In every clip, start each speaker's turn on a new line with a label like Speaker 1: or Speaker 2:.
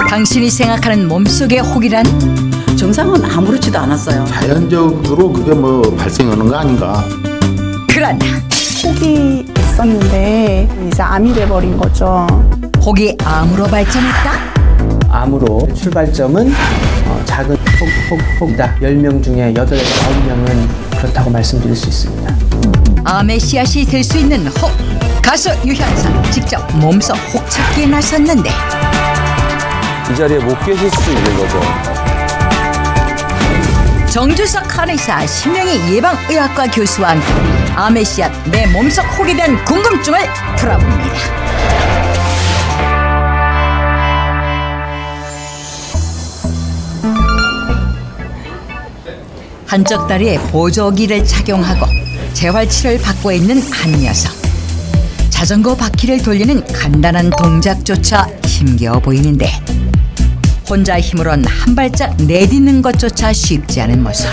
Speaker 1: 당신이 생각하는 몸속의 혹이란?
Speaker 2: 증상은 아무렇지도 않았어요.
Speaker 3: 자연적으로 그게 뭐 발생하는 거 아닌가.
Speaker 1: 그러나
Speaker 4: 혹이 있었는데 이제 암이 돼버린 거죠.
Speaker 1: 혹이 암으로 발전했다?
Speaker 5: 암으로 출발점은 작은 혹이다. 10명 중에 8, 9명은 그렇다고 말씀드릴 수 있습니다.
Speaker 1: 암의 씨앗이 될 수 있는 혹. 가수 유현상 직접 몸속 혹 찾기에 나섰는데
Speaker 6: 이 자리에 못 계실 수 있는 거죠.
Speaker 1: 정주석 한의사, 신명희 예방의학과 교수와 함께 암의 씨앗, 내 몸속 혹에 대한 궁금증을 풀어봅니다. 한쪽 다리에 보조기를 착용하고 재활치료를 받고 있는 한 녀석. 자전거 바퀴를 돌리는 간단한 동작조차 힘겨워 보이는데 혼자 힘으론 한 발짝 내딛는 것조차 쉽지 않은 모습.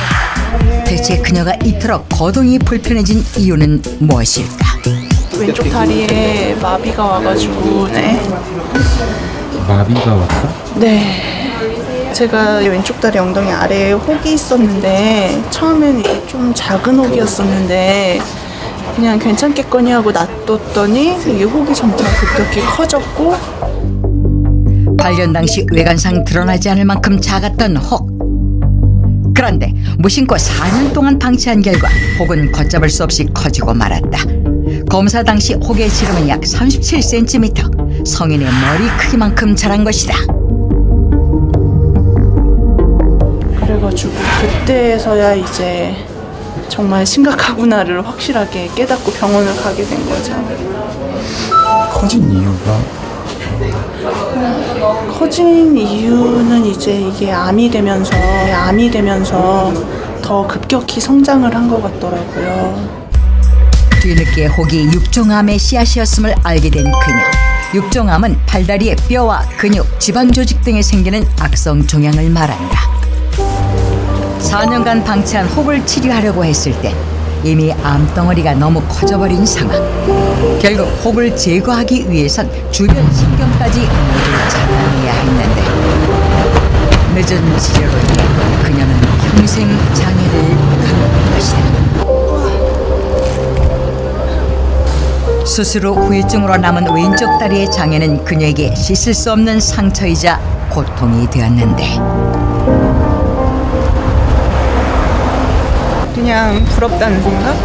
Speaker 1: 대체 그녀가 이토록 거동이 불편해진 이유는 무엇일까?
Speaker 4: 왼쪽 다리에 마비가 와가지고. 네.
Speaker 3: 마비가 왔다?
Speaker 4: 네. 제가 왼쪽 다리 엉덩이 아래에 혹이 있었는데 처음에는 이게 좀 작은 혹이었었는데 그냥 괜찮겠거니 하고 놔뒀더니 이게 혹이 점점 급격히 커졌고.
Speaker 1: 발견 당시 외관상 드러나지 않을 만큼 작았던 혹. 그런데 무심코 4년 동안 방치한 결과 혹은 걷잡을 수 없이 커지고 말았다. 검사 당시 혹의 지름은 약 37cm, 성인의 머리 크기만큼 자란 것이다.
Speaker 4: 그래가지고 그때서야 이제 정말 심각하구나를 확실하게 깨닫고 병원을 가게 된 거죠.
Speaker 3: 커진 이유가?
Speaker 4: 커진 이유는 이제 이게 암이 되면서 더 급격히 성장을 한 것 같더라고요.
Speaker 1: 뒤늦게 혹이 육종암의 씨앗이었음을 알게 된 그녀. 육종암은 팔다리의 뼈와 근육, 지방 조직 등에 생기는 악성 종양을 말한다. 4년간 방치한 혹을 치료하려고 했을 때 이미 암덩어리가 너무 커져버린 상황. 결국 혹을 제거하기 위해선 주변 신경까지 모두 차단해야 했는데 늦은 치료로 인해 그녀는 평생 장애를 갖는 것이다. 수술 후 후유증으로 남은 왼쪽 다리의 장애는 그녀에게 씻을 수 없는 상처이자 고통이 되었는데
Speaker 4: 그냥 부럽다는 생각?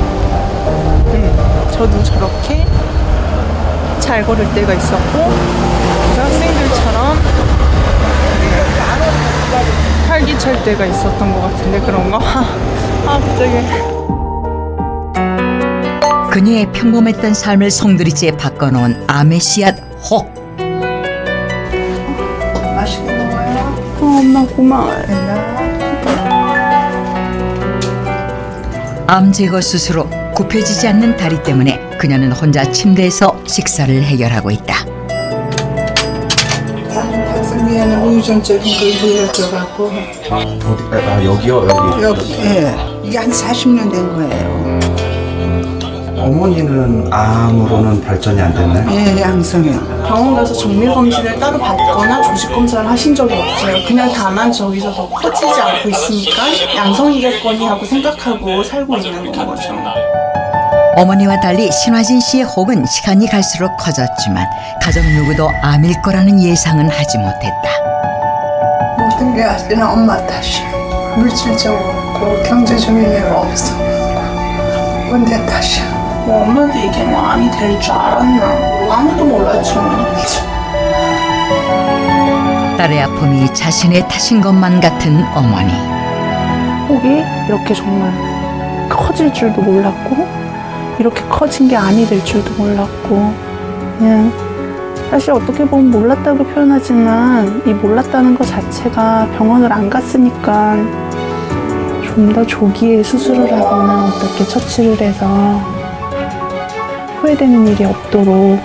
Speaker 4: 저도 저렇게 잘 걸을 때가 있었고 학생들처럼 활기찰 때가 있었던 것 같은데 그런가? 갑자기.
Speaker 1: 그녀의 평범했던 삶을 송두리째 바꿔놓은 암의 씨앗 혹.
Speaker 4: 맛있게 먹어요. 엄마 고마워요.
Speaker 1: 암 제거 수술 후 굽혀지지 않는 다리 때문에 그녀는 혼자 침대에서 식사를 해결하고 있다.
Speaker 7: 닭승리에는 우유전적인 걸 보여줘갖고.
Speaker 3: 여기요?
Speaker 7: 여기, 예. 이게 한 40년 된 거예요.
Speaker 3: 어머니는 암으로는 발전이 안 됐나요?
Speaker 7: 예, 양성이요.
Speaker 4: 병원 가서 정밀 검진을 따로 받거나 조직 검사를 하신 적이 없어요. 그냥 다만 저기서 더 커지지 않고 있으니까 양성이겠거니 하고 생각하고 살고 있는 건 거죠.
Speaker 1: 어머니와 달리 신화진 씨의 혹은 시간이 갈수록 커졌지만 가족 누구도 암일 거라는 예상은 하지 못했다.
Speaker 7: 모든 게 아직은 엄마 탓이야. 물질적으로 없고 경제적인 애가 없어. 근데 탓이야.
Speaker 4: 뭐 엄마도 이게 뭐 암이 될 줄 알았나? 아무도 몰랐죠.
Speaker 1: 딸의 아픔이 자신의 탓인 것만 같은 어머니.
Speaker 4: 혹이 이렇게 정말 커질 줄도 몰랐고 이렇게 커진 게 암이 될 줄도 몰랐고 그냥 사실 어떻게 보면 몰랐다고 표현하지만 이 몰랐다는 것 자체가 병원을 안 갔으니까 좀 더 조기에 수술을 하거나 어떻게 처치를 해서 후회되는 일이 없도록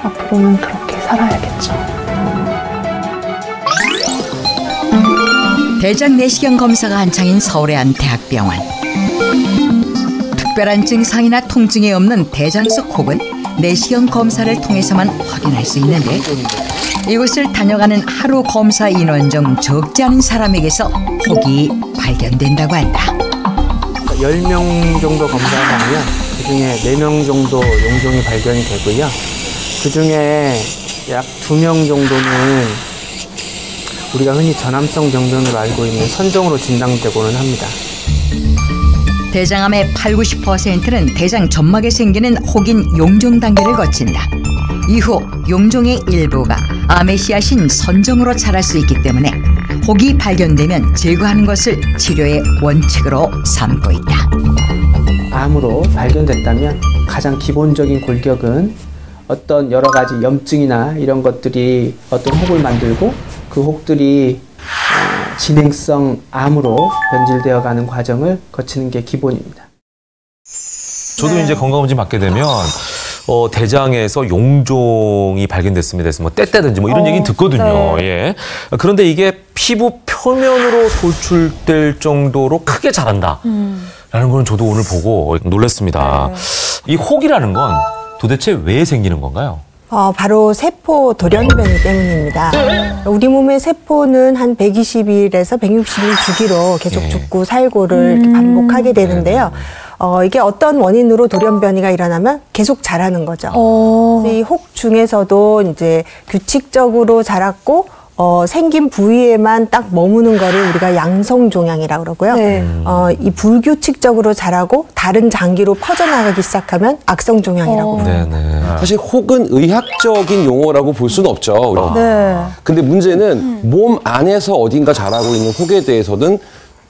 Speaker 4: 앞으로는 그렇게 살아야겠죠.
Speaker 1: 대장 내시경 검사가 한창인 서울의 한 대학병원. 특별한 증상이나 통증이 없는 대장석 혹은 내시경 검사를 통해서만 확인할 수 있는데 이곳을 다녀가는 하루 검사 인원 중 적지 않은 사람에게서 혹이 발견된다고 한다.
Speaker 5: 10명 정도 검사하면 그중에 4명 정도 용종이 발견이 되고요. 그중에 약 2명 정도는 우리가 흔히 전암성 병변으로 알고 있는 선종으로 진단되고는 합니다.
Speaker 1: 대장암의 80~90%는 대장 점막에 생기는 혹인 용종 단계를 거친다. 이후 용종의 일부가 암의 씨앗인 선종으로 자랄 수 있기 때문에 혹이 발견되면 제거하는 것을 치료의 원칙으로 삼고 있다.
Speaker 5: 암으로 발견됐다면 가장 기본적인 골격은 어떤 여러 가지 염증이나 이런 것들이 어떤 혹을 만들고 그 혹들이 진행성 암으로 변질되어 가는 과정을 거치는 게 기본입니다.
Speaker 6: 저도 이제 건강검진 받게 되면 대장에서 용종이 발견됐습니다. 그래서 뭐 떼떼든지 뭐 이런 얘기는 듣거든요.
Speaker 8: 네.
Speaker 6: 예. 그런데 이게 피부 표면으로 돌출될 정도로 크게 자란다. 라는 건 저도 오늘 보고 놀랐습니다. 이 혹이라는 건 도대체 왜 생기는 건가요?
Speaker 8: 바로 세포 돌연변이 때문입니다. 우리 몸의 세포는 한 120일에서 160일 주기로 계속 죽고 살고를 이렇게 반복하게 되는데요. 이게 어떤 원인으로 돌연변이가 일어나면 계속 자라는 거죠. 그래서 이 혹 중에서도 이제 규칙적으로 자랐고 생긴 부위에만 딱 머무는 거를 우리가 양성종양이라고 그러고요. 이 불규칙적으로 자라고 다른 장기로 퍼져나가기 시작하면 악성종양이라고 합니다.
Speaker 6: 네네.
Speaker 9: 사실 혹은 의학적인 용어라고 볼 수는 없죠. 근데 문제는 몸 안에서 어딘가 자라고 있는 혹에 대해서는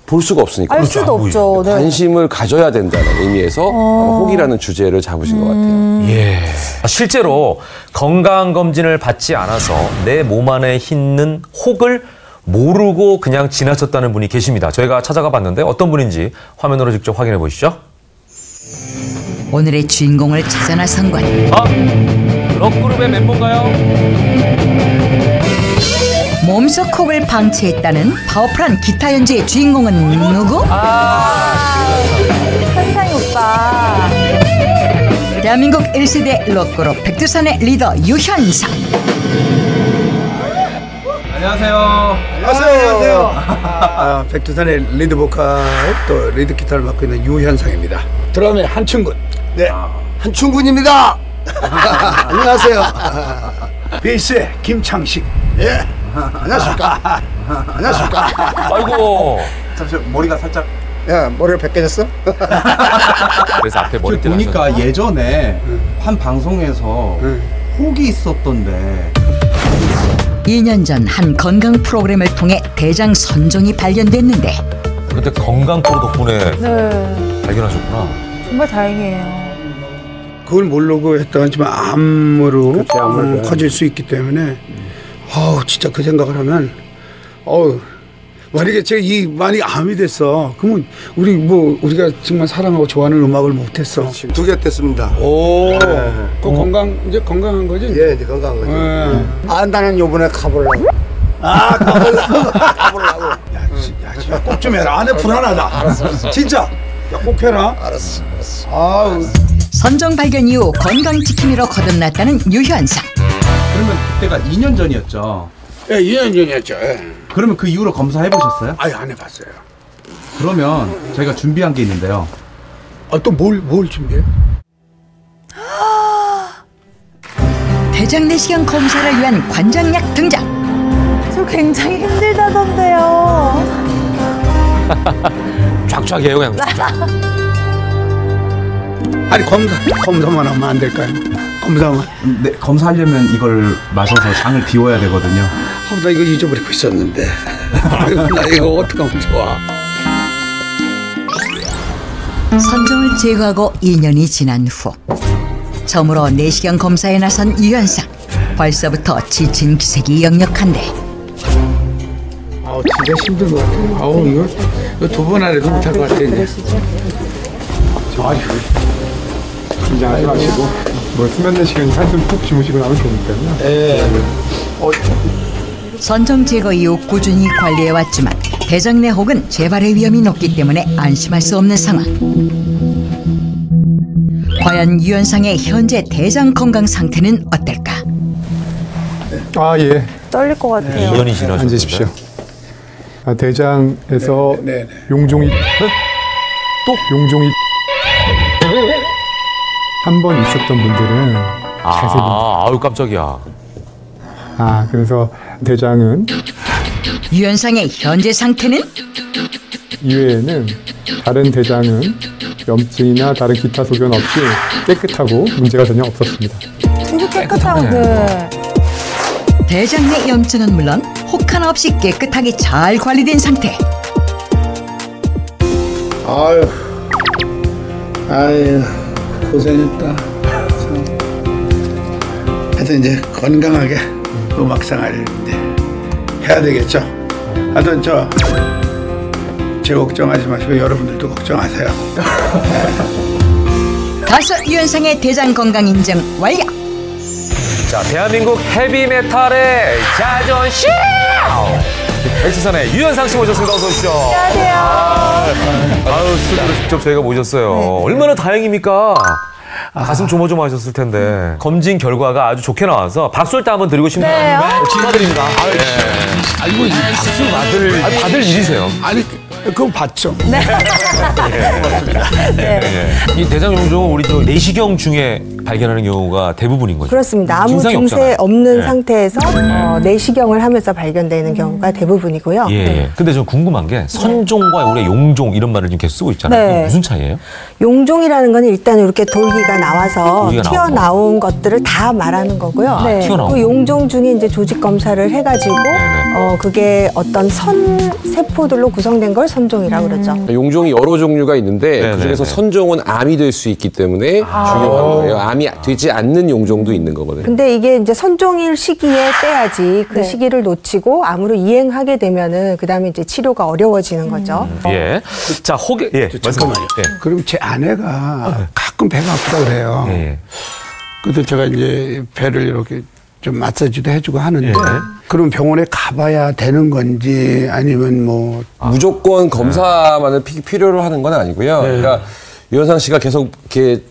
Speaker 9: 볼 수가 없으니까.
Speaker 8: 알 수도 없죠. 네.
Speaker 9: 관심을 가져야 된다는 의미에서 아마 혹이라는 주제를 잡으신 것 같아요.
Speaker 6: 예. 실제로 건강검진을 받지 않아서 내 몸 안에 있는 혹을 모르고 그냥 지나쳤다는 분이 계십니다. 저희가 찾아가 봤는데 어떤 분인지 화면으로 직접 확인해 보시죠.
Speaker 1: 오늘의 주인공을 찾아 나선 건
Speaker 6: 럭그룹의 멤버인가요?
Speaker 1: 몸속 혹을 방치했다는 파워풀한 기타 연주의 주인공은 누구?
Speaker 8: 현상이 오빠.
Speaker 1: 대한민국 1세대 록그룹 백두산의 리더 유현상.
Speaker 10: 안녕하세요. 안녕하세요. 백두산의 리드 보컬 또 리드 기타를 맡고 있는 유현상입니다. 드럼의 한충군. 네, 한충군입니다. 안녕하세요. 베이스의 김창식. 예. 안녕하십니까. 안녕하십니까.
Speaker 6: 아이고.
Speaker 3: 잠시만 머리가 살짝.
Speaker 10: 야, 머리가 벗겨졌어?
Speaker 6: 그래서 앞에 머리띠를
Speaker 3: 보니까 예전에 한 방송에서 혹이 있었던데.
Speaker 1: 2년 전 한 건강 프로그램을 통해 대장 선종이 발견됐는데
Speaker 6: 근데 건강 프로 덕분에 발견하셨구나.
Speaker 8: 정말 다행이에요.
Speaker 10: 그걸 모르고 했다지만 암으로 커질 수 있기 때문에 진짜 그 생각을 하면 만약에 제가 만약에 암이 됐어 그러면 우리가 정말 사랑하고 좋아하는 음악을 못했어. 2개 됐습니다. 오, 이제 건강한 거지? 예, 이제 건강한 거지. 나는 요번에 가보려고. 가보려고. 야, 꼭 좀 해라. 안에 불안하다. 알았어. 진짜. 야, 꼭 해라. 알았어.
Speaker 1: 선종 발견 이후 건강 지킴이로 거듭났다는 유현상.
Speaker 3: 그러면 그때가 2년 전이었죠?
Speaker 10: 예, 2년 전이었죠. 예.
Speaker 3: 그러면 그 이후로 검사해 보셨어요?
Speaker 10: 아니, 안 해봤어요.
Speaker 3: 그러면 저희가 준비한 게 있는데요.
Speaker 10: 또 뭘 준비해?
Speaker 1: 대장 내시경 검사를 위한 관장약 등장.
Speaker 8: 저 굉장히 힘들다던데요.
Speaker 6: 쫙쫙해요 그냥.
Speaker 10: 아니, 검사만 하면 안 될까요? 검사만.
Speaker 3: 네, 검사하려면 이걸 마셔서 장을 비워야 되거든요.
Speaker 10: 나 이거 잊어버리고 있었는데. 나 이거 어떻게 하면 좋아.
Speaker 1: 선종을 제거하고 2년이 지난 후 처음으로 내시경 검사에 나선 유현상. 벌써부터 지친 기색이 역력한데
Speaker 10: 진짜 힘든 것 같아요. 이거 2번 안에도 못할 것 같아. 이제.
Speaker 11: 긴장하지 마시고 수면 내시경이 한숨 푹 주무시고 나면 되니까요.
Speaker 1: 선종 제거 이후 꾸준히 관리해왔지만 대장 내 혹은 재발의 위험이 높기 때문에 안심할 수 없는 상황. 과연 유현상의 현재 대장 건강 상태는 어떨까?
Speaker 11: 아, 예.
Speaker 8: 떨릴 것 같아요.
Speaker 6: 2년이 지나셨는데.
Speaker 11: 앉으십시오. 대장에서 용종이 또 용종이 한 번 있었던 분들은
Speaker 6: 아유 깜짝이야.
Speaker 11: 그래서 대장은
Speaker 1: 유현상의 현재 상태는?
Speaker 11: 이외에는 다른 대장은 염증이나 다른 기타 소견 없이 깨끗하고 문제가 전혀 없었습니다.
Speaker 8: 되게 깨끗하고, 네.
Speaker 1: 대장 내 염증은 물론 혹 하나 없이 깨끗하게 잘 관리된 상태.
Speaker 10: 아유, 고생했다. 하여튼 이제 건강하게 음악 생활을 이제 해야 되겠죠. 하여튼 제 걱정하지 마시고 여러분들도 걱정하세요.
Speaker 1: 가수 유현상의 대장 건강 인증 완료.
Speaker 6: 자, 대한민국 헤비메탈의 자존심! 엑스선의 유현상 씨 모셨습니다. 어서 오십시오.
Speaker 8: 안녕하세요.
Speaker 6: 아유, 스튜디오로 직접 저희가 모셨어요.
Speaker 8: 네.
Speaker 6: 얼마나 다행입니까? 가슴 조마조마하셨을 텐데 검진 결과가 아주 좋게 나와서 박수 일단 한번 드리고 싶네요. 축하드립니다.
Speaker 10: 아이고, 박수
Speaker 6: 받을 일이세요.
Speaker 10: 아니, 그거 봤죠.
Speaker 8: 네.
Speaker 6: 이 대장용종은 우리 저 내시경 중에 발견하는 경우가 대부분인 거죠.
Speaker 8: 그렇습니다. 아무
Speaker 6: 증상이
Speaker 8: 증세
Speaker 6: 없잖아요.
Speaker 8: 없는 상태에서 내시경을 하면서 발견되는 경우가 대부분이고요.
Speaker 6: 예. 근데 저 궁금한 게 선종과 우리가 용종 이런 말을 지금 계속 쓰고 있잖아요.
Speaker 8: 네.
Speaker 6: 그게 무슨 차이예요?
Speaker 8: 용종이라는 건 일단 이렇게 돌기가 나와서
Speaker 6: 돌기가
Speaker 8: 튀어나온 것들을 다 말하는 거고요.
Speaker 6: 튀어나온
Speaker 8: 그 용종 중에 이제 조직 검사를 해가지고 그게 어떤 선 세포들로 구성된 걸 선종이라고 그러죠.
Speaker 9: 용종이 여러 종류가 있는데 그중에서 선종은 암이 될 수 있기 때문에 중요한 거예요. 암이 되지 않는 용종도 있는 거거든요.
Speaker 8: 근데 이게 이제 선종일 시기에 떼야지 그 시기를 놓치고 암으로 이행하게 되면은 그다음에 이제 치료가 어려워지는 거죠.
Speaker 6: 예. 자,
Speaker 10: 잠깐만요. 그럼 제 아내가 가끔 배가 아프다 그래요. 그래서 제가 이제 배를 이렇게 좀 마사지도 해주고 하는데 그럼 병원에 가봐야 되는 건지 아니면 뭐
Speaker 9: 무조건 검사만을 필요로 하는 건 아니고요. 그러니까 유현상 씨가 계속 이렇게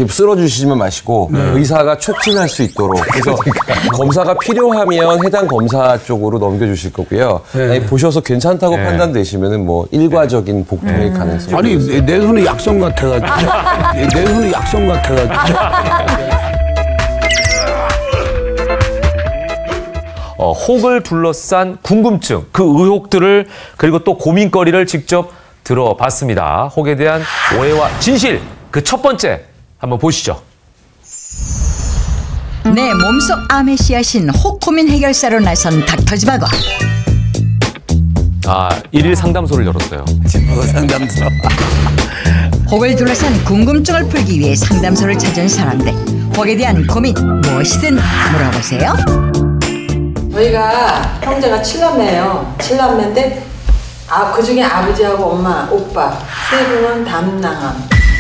Speaker 9: 쓸어주시지만 마시고 의사가 촉진할 수 있도록 그래서 검사가 필요하면 해당 검사 쪽으로 넘겨주실 거고요. 보셔서 괜찮다고 판단되시면은 뭐 일괄적인 복통의 가능성이
Speaker 10: 아니 내 손이 약성 같아가지고 내 손이 약성 같아가지고
Speaker 6: 혹을 둘러싼 궁금증, 그 의혹들을 그리고 또 고민거리를 직접 들어봤습니다. 혹에 대한 오해와 진실, 그 첫 번째 한번 보시죠.
Speaker 1: 내 몸속 암의 씨앗인 혹 고민 해결사로 나선 닥터지바고.
Speaker 6: 일일 상담소를 열었어요.
Speaker 10: 상담소.
Speaker 1: 혹을 둘러싼 궁금증을 풀기 위해 상담소를 찾은 사람들. 혹에 대한 고민 무엇이든 물어보세요.
Speaker 2: 저희가 형제가 7남매예요. 7남매인데 그중에 아버지하고 엄마, 오빠 세 분은 담낭암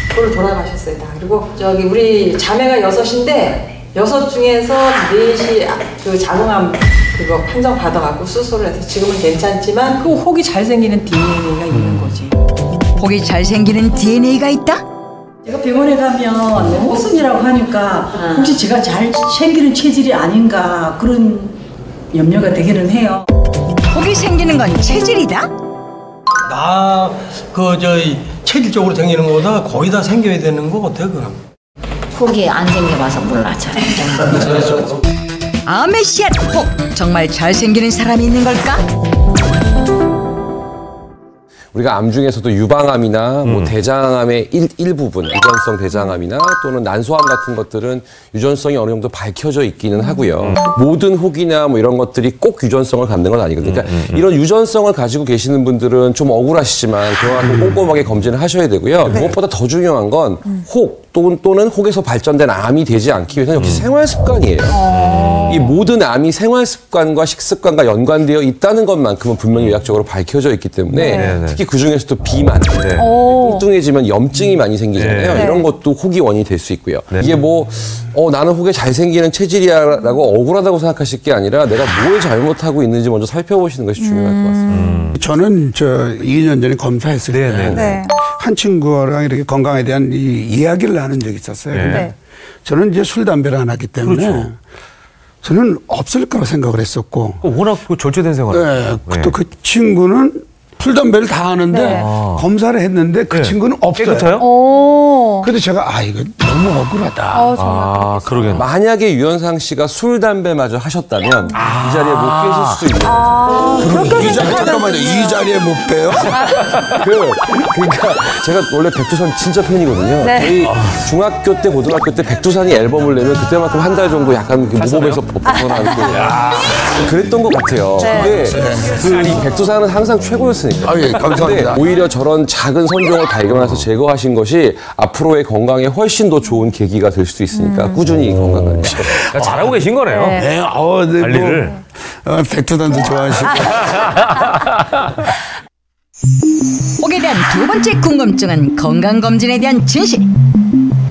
Speaker 2: 그걸로 돌아가셨어요. 다. 그리고 우리 자매가 6인데 6 중에서 4이 그 자궁암 그거 판정 받아갖고 수술을 해서 지금은 괜찮지만 그 혹이 잘 생기는 DNA가 있는 거지.
Speaker 1: 혹이 잘 생기는 DNA가 있다?
Speaker 12: 제가 병원에 가면 혹순이라고 하니까 혹시 제가 잘 생기는 체질이 아닌가 그런 염려가 되기는 해요.
Speaker 1: 혹이 생기는 건 체질이다?
Speaker 13: 체질적으로 생기는 것보다 거의 다 생겨야 되는 거 같아, 그럼.
Speaker 14: 혹이 안 생겨봐서 몰라, 잘.
Speaker 1: 암의 씨앗 혹 정말 잘 생기는 사람이 있는 걸까?
Speaker 9: 우리가 암 중에서도 유방암이나 뭐 대장암의 일부분, 유전성 대장암이나 또는 난소암 같은 것들은 유전성이 어느 정도 밝혀져 있기는 하고요. 모든 혹이나 뭐 이런 것들이 꼭 유전성을 갖는 건 아니거든요. 그러니까 이런 유전성을 가지고 계시는 분들은 좀 억울하시지만 그만큼 꼼꼼하게 검진을 하셔야 되고요. 무엇보다 더 중요한 건 혹 또는 혹에서 발전된 암이 되지 않기 위해서는 역시 생활 습관이에요. 이 모든 암이 생활 습관과 식습관과 연관되어 있다는 것만큼은 분명히 의학적으로 밝혀져 있기 때문에 특히 그 중에서도 비만, 뚱뚱해지면 염증이 많이 생기잖아요. 이런 것도 혹이 원인이 될 수 있고요. 이게 뭐 나는 혹에 잘 생기는 체질이야라고 억울하다고 생각하실 게 아니라 내가 뭘 잘못하고 있는지 먼저 살펴보시는 것이 중요할 것 같습니다.
Speaker 10: 저는 2년 전에 검사했을 때 한 친구랑 이렇게 건강에 대한 이야기를 하는 적이 있었어요.
Speaker 3: 네.
Speaker 10: 근데 저는 이제 술, 담배를 안 하기 때문에
Speaker 6: 그렇죠.
Speaker 10: 저는 없을 거라고 생각을 했었고.
Speaker 6: 워낙 절제된 생활을.
Speaker 10: 네. 또 그 친구는 술, 담배를 다 하는데
Speaker 6: 네.
Speaker 10: 검사를 했는데 그 친구는 없어요.
Speaker 6: 깨끗해요?
Speaker 10: 근데 제가 이거 너무 억울하다.
Speaker 6: 그러겠네.
Speaker 9: 만약에 유현상 씨가 술, 담배마저 하셨다면 이 자리에 못 계실 수도 있는 거죠.
Speaker 10: 이 자리에 잠깐만요. 이 자리에 못 빼요?
Speaker 9: 그러니까 제가 원래 백두산 진짜 팬이거든요.
Speaker 10: 네.
Speaker 9: 저희 중학교 때, 고등학교 때 백두산이 앨범을 내면 그때만큼 한 달 정도 약간 그 무법에서 벗어나고 그랬던 것 같아요.
Speaker 10: 네.
Speaker 9: 근데 이 백두산은 항상 최고였으니까.
Speaker 10: 예, 감사합니다.
Speaker 9: 근데 오히려 저런 작은 선종을 발견해서 제거하신 것이 앞으로의 건강에 훨씬 더 좋은 계기가 될 수도 있으니까 꾸준히 건강을.
Speaker 6: 잘하고 계신 거네요.
Speaker 10: 네. 네,
Speaker 6: 관리를.
Speaker 10: 백두산도 좋아하시고.
Speaker 1: 혹에 대한 두 번째 궁금증은 건강검진에 대한 진실.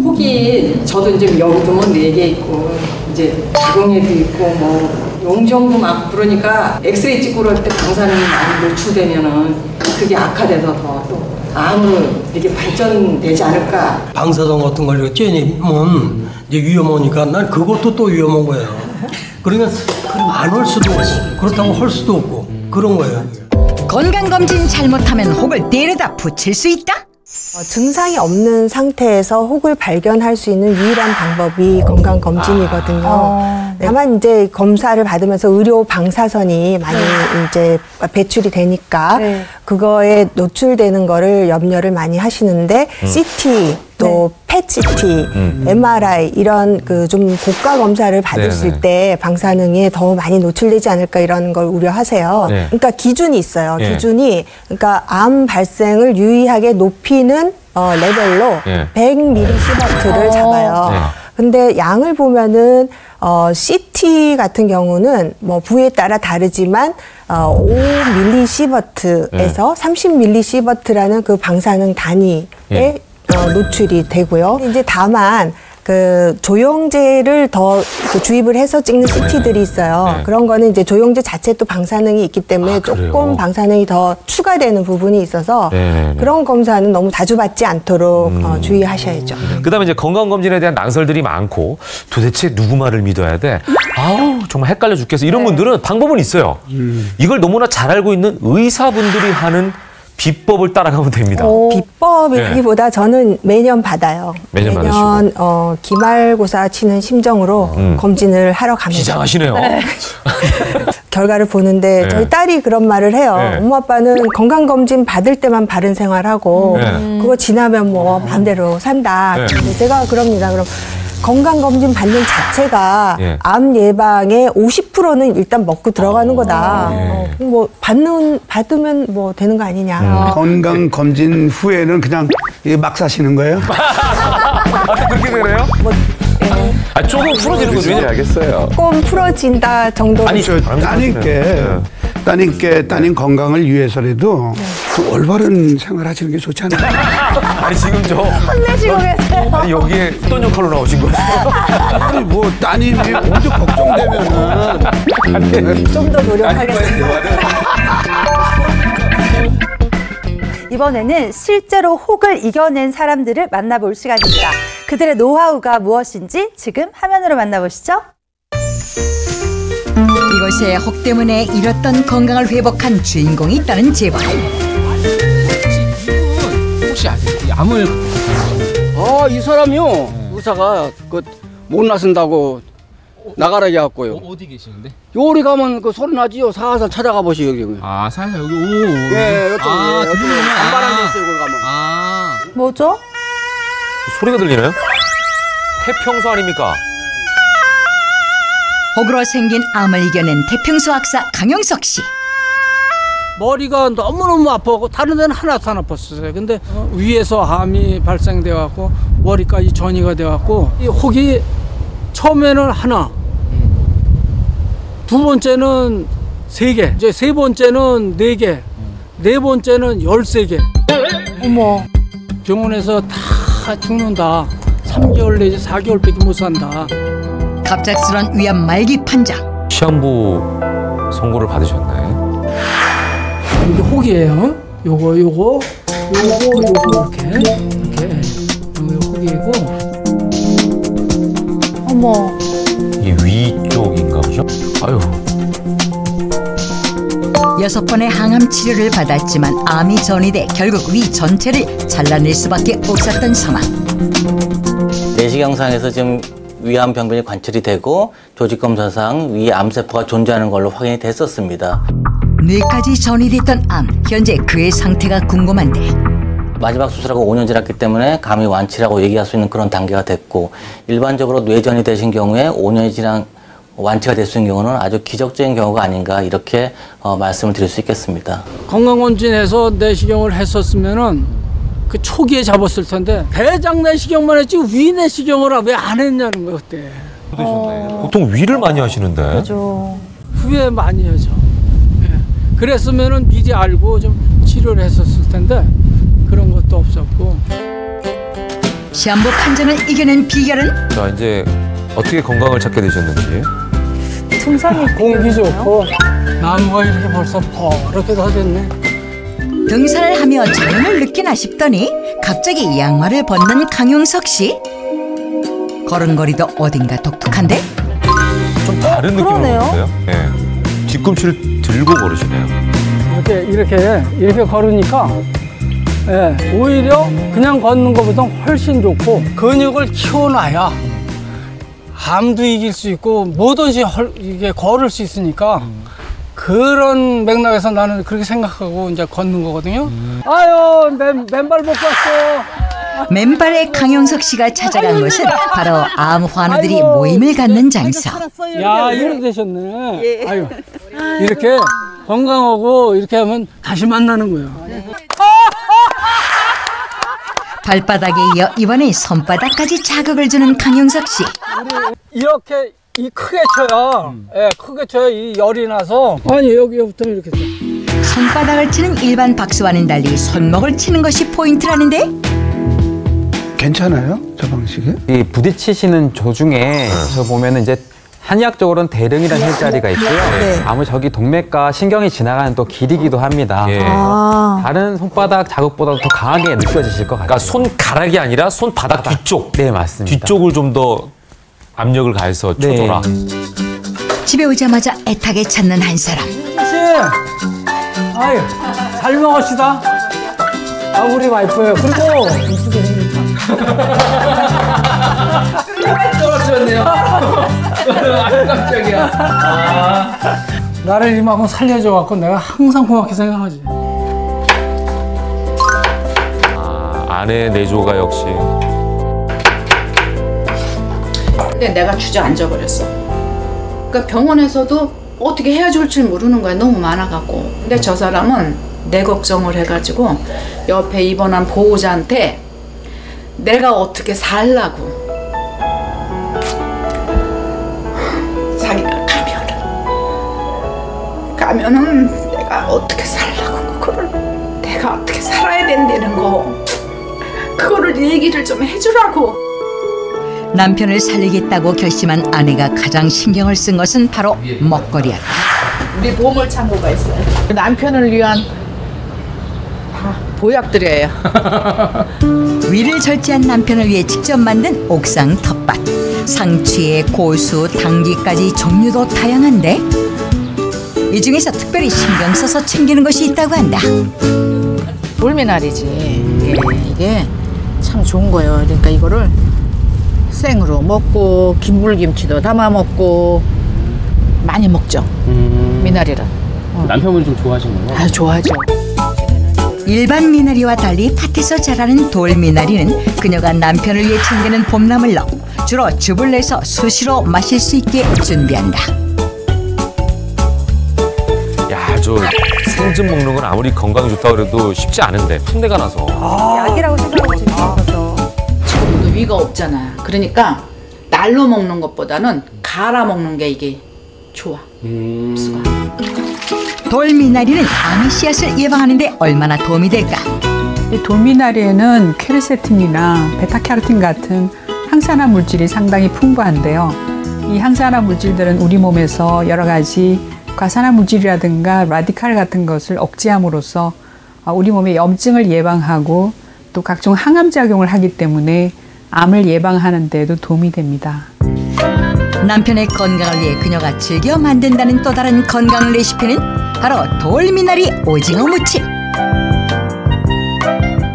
Speaker 2: 혹이 저도 이제 여기도 뭐 4개 있고 이제 자궁에도 있고 뭐 용종도 많고 그러니까 엑스레이 찍고 그럴 때 방사능이 많이 노출되면은 그게 악화돼서 더 또 암으로 이렇게 발전되지 않을까.
Speaker 13: 방사선 같은 걸 쬐니면 이제 위험하니까 난 그것도 또 위험한 거예요. 그러면 안 할 수도 없고 그렇다고 할 수도 없고 그런 거예요.
Speaker 1: 건강검진 잘못하면 혹을 때려다 붙일 수 있다?
Speaker 8: 증상이 없는 상태에서 혹을 발견할 수 있는 유일한 방법이 건강검진이거든요. 다만 이제 검사를 받으면서 의료 방사선이 많이 이제 배출이 되니까 그거에 노출되는 거를 염려를 많이 하시는데 CT 또 PET-CT, MRI 이런 그 좀 고가 검사를 받으실 때 방사능에 더 많이 노출되지 않을까 이런 걸 우려하세요. 그러니까 기준이 있어요. 기준이 그러니까 암 발생을 유의하게 높이는 레벨로 100mS를 잡아요. 근데 양을 보면은 CT 같은 경우는 뭐 부위에 따라 다르지만 5mS에서 30mS라는 그 방사능 단위에 노출이 되고요. 이제 다만 그 조영제를 더 그 주입을 해서 찍는 CT들이 있어요. 그런 거는 이제 조영제 자체 또 방사능이 있기 때문에 조금 방사능이 더 추가되는 부분이 있어서 그런 검사는 너무 자주 받지 않도록 주의하셔야죠.
Speaker 6: 그다음에 이제 건강검진에 대한 난설들이 많고 도대체 누구 말을 믿어야 돼? 아우 정말 헷갈려 죽겠어. 이런 분들은 방법은 있어요. 이걸 너무나 잘 알고 있는 의사분들이 하는 비법을 따라가면 됩니다.
Speaker 8: 비법이기보다 저는 매년 받아요.
Speaker 6: 매년 받으시고.
Speaker 8: 기말고사 치는 심정으로 검진을 하러 갑니다.
Speaker 6: 비장하시네요.
Speaker 8: 결과를 보는데 저희 딸이 그런 말을 해요. 엄마 아빠는 건강검진 받을 때만 바른 생활하고 그거 지나면 뭐 마음대로 산다. 근데 제가 그럽니다. 그럼 건강검진 받는 자체가 암 예방의 50%는 일단 먹고 들어가는 거다. 뭐 받으면 뭐 되는 거 아니냐.
Speaker 10: 건강검진 후에는 그냥 막 사시는 거예요?
Speaker 6: 그렇게 되네요? 조금 풀어지는 거죠.
Speaker 9: 알겠어요.
Speaker 8: 조금 풀어진다 정도로.
Speaker 10: 아니, 따님 건강을 위해서라도 그 올바른 생활하시는 게 좋지 않아요?
Speaker 6: 아니 지금 저
Speaker 8: 혼내시고 계세요.
Speaker 6: 아니 여기에 어떤 역할로 나오신 거예요?
Speaker 10: 아니 뭐 따님이 먼저 걱정되면은
Speaker 8: 좀 더 노력하겠습니다.
Speaker 15: 이번에는 실제로 혹을 이겨낸 사람들을 만나볼 시간입니다. 그들의 노하우가 무엇인지 지금 화면으로 만나보시죠.
Speaker 1: 이곳에 혹 때문에 잃었던 건강을 회복한 주인공이 있다는 제보.
Speaker 16: 혹시 암을 이 사람이요 의사가 못 나선다고 나가라 해갖고요.
Speaker 17: 어디 계시는데?
Speaker 16: 요리 가면 그 소리 나지요. 살살 찾아가 보시오 여기.
Speaker 17: 살살 여기.
Speaker 16: 네, 이쪽에 안바람 데 있어요. 거기 가면.
Speaker 15: 뭐죠?
Speaker 6: 소리가 들리나요? 태평소 아닙니까?
Speaker 1: 혹으로 생긴 암을 이겨낸 태평소 학사 강용석 씨.
Speaker 16: 머리가 너무너무 아프고 다른 데는 하나도 안 아팠어요. 근데 위에서 암이 발생돼 갖고 머리까지 전이가 돼 갖고 이 혹이 처음에는 하나, 두 번째는 3개, 이제 세 번째는 4개, 네 번째는 13개.
Speaker 15: 어머.
Speaker 16: 병원에서 다 죽는다. 3개월 내지 4개월밖에 못 산다.
Speaker 1: 갑작스런 위암 말기 판정.
Speaker 6: 시한부 선고를 받으셨네.
Speaker 16: 이게 혹이에요. 요거 이렇게 이게 혹이고.
Speaker 1: 6번의 항암 치료를 받았지만 암이 전이돼 결국 위 전체를 잘라낼 수밖에 없었던 상황.
Speaker 17: 내시경상에서 지금 위암 병변이 관찰이 되고 조직검사상 위 암세포가 존재하는 걸로 확인이 됐었습니다.
Speaker 1: 뇌까지 전이됐던 암, 현재 그의 상태가 궁금한데.
Speaker 17: 마지막 수술하고 5년 지났기 때문에 감히 완치라고 얘기할 수 있는 그런 단계가 됐고, 일반적으로 뇌전이 되신 경우에 5년이 지난 완치가 될 수 있는 경우는 아주 기적적인 경우가 아닌가, 이렇게 말씀을 드릴 수 있겠습니다.
Speaker 16: 건강검진에서 내시경을 했었으면은 그 초기에 잡았을 텐데 대장 내시경만 했지 위 내시경을 왜 안 했냐는 거예요 그때.
Speaker 6: 보통 위를 많이 하시는데.
Speaker 16: 그렇죠. 후에 많이 하죠. 예. 그랬으면은 미리 알고 좀 치료를 했었을 텐데 그런 것도 없었고.
Speaker 1: 시한부 판정을 이겨낸 비결은?
Speaker 6: 자, 이제 어떻게 건강을 찾게 되셨는지.
Speaker 16: 등산이 공기 좋고 나무가 이렇게 벌써 퍼렇게 다 됐네.
Speaker 1: 등산을 하며 자연을 느끼나 싶더니 갑자기 양말을 벗는 강용석 씨. 걸음걸이도 어딘가 독특한데?
Speaker 6: 좀 다른 느낌으로 보는데요? 네. 뒤꿈치를 들고 걸으시네요.
Speaker 16: 이렇게 걸으니까 예, 오히려 그냥 걷는 것보다 훨씬 좋고, 근육을 키워놔야 암도 이길 수 있고 뭐든지 이게 걸을 수 있으니까 그런 맥락에서 나는 그렇게 생각하고 이제 걷는 거거든요. 아유, 맨발 벗고 왔어.
Speaker 1: 맨발의 강용석 씨가 찾아간 곳은 바로 암 환우들이 모임을 갖는 장소.
Speaker 16: 야, 이렇게 되셨네. 아유, 이렇게 건강하고 이렇게 하면 다시 만나는 거예요.
Speaker 1: 발바닥에 이어 이번에 손바닥까지 자극을 주는 강용석 씨.
Speaker 16: 이렇게 크게 쳐야, 예, 크게 쳐야 이 열이 나서. 아니, 여기부터 이렇게 쳐.
Speaker 1: 손바닥을 치는 일반 박수와는 달리 손목을 치는 것이 포인트라는데?
Speaker 10: 괜찮아요? 저 방식이?
Speaker 18: 이 부딪히시는 도중에 저 보면은 이제 한의학적으로는 대릉이라는 혈자리가 있고요.
Speaker 8: 네.
Speaker 18: 아무 저기 동맥과 신경이 지나가는 또 길이기도 합니다.
Speaker 6: 예.
Speaker 18: 다른 손바닥 자극보다 더 강하게 느껴지실 것 같아요.
Speaker 6: 그러니까 손가락이 아니라 손바닥 뒤쪽.
Speaker 18: 네, 맞습니다.
Speaker 6: 뒤쪽을 좀 더 압력을 가해서 쳐줘라.
Speaker 1: 집에 오자마자 애타게 찾는 한 사람.
Speaker 16: 아유, 잘 먹읍시다. 아, 우리 와이프예요. 그리고 이쁘게 생겼다.
Speaker 5: 떨어졌네요. 아유, 깜짝이야.
Speaker 16: 나를 이만큼 살려줘갖고 내가 항상 고맙게 생각하지.
Speaker 6: 아내 내조가 역시.
Speaker 19: 근데 내가 주저앉아버렸어. 그러니까 병원에서도 어떻게 해야 좋을지 모르는 거야. 너무 많아갖고. 근데 저 사람은 내 걱정을 해가지고 옆에 입원한 보호자한테 내가 어떻게 살라고. 자기가 가면은 내가 어떻게 살라고. 그거를 내가 어떻게 살아야 된다는 거. 그거를 얘기를 좀 해주라고.
Speaker 1: 남편을 살리겠다고 결심한 아내가 가장 신경을 쓴 것은 바로 먹거리였다.
Speaker 19: 우리 보물 창고가 있어요. 남편을 위한 다 보약들이에요.
Speaker 1: 위를 절제한 남편을 위해 직접 만든 옥상 텃밭. 상추에 고수, 당귀까지 종류도 다양한데 이 중에서 특별히 신경 써서 챙기는 것이 있다고 한다.
Speaker 19: 돌미나리지. 이게 참 좋은 거예요. 그러니까 이거를 생으로 먹고 김물김치도 담아 먹고 많이 먹죠. 미나리를.
Speaker 5: 남편분 좀 좋아하시는 거예요?
Speaker 19: 아, 좋아하죠.
Speaker 1: 일반 미나리와 달리 밭에서 자라는 돌미나리는 그녀가 남편을 위해 챙기는 봄나물로 주로 즙을 내서 수시로 마실 수 있게 준비한다.
Speaker 6: 야, 저 생즙 먹는 건 아무리 건강에 좋다 그래도 쉽지 않은데 풋내가 나서.
Speaker 15: 약이라고 생각하고 지금
Speaker 19: 지금도 위가 없잖아요. 그러니까 날로 먹는 것보다는 갈아 먹는 게 이게 좋아.
Speaker 1: 돌미나리는 암의 씨앗을 예방하는 데 얼마나 도움이 될까?
Speaker 20: 이 돌미나리에는 퀘르세틴이나 베타캐로틴 같은 항산화 물질이 상당히 풍부한데요. 이 항산화 물질들은 우리 몸에서 여러 가지 과산화 물질이라든가 라디칼 같은 것을 억제함으로써 우리 몸의 염증을 예방하고 또 각종 항암 작용을 하기 때문에 암을 예방하는 데도 도움이 됩니다.
Speaker 1: 남편의 건강을 위해 그녀가 즐겨 만든다는 또 다른 건강 레시피는 바로 돌미나리 오징어 무침.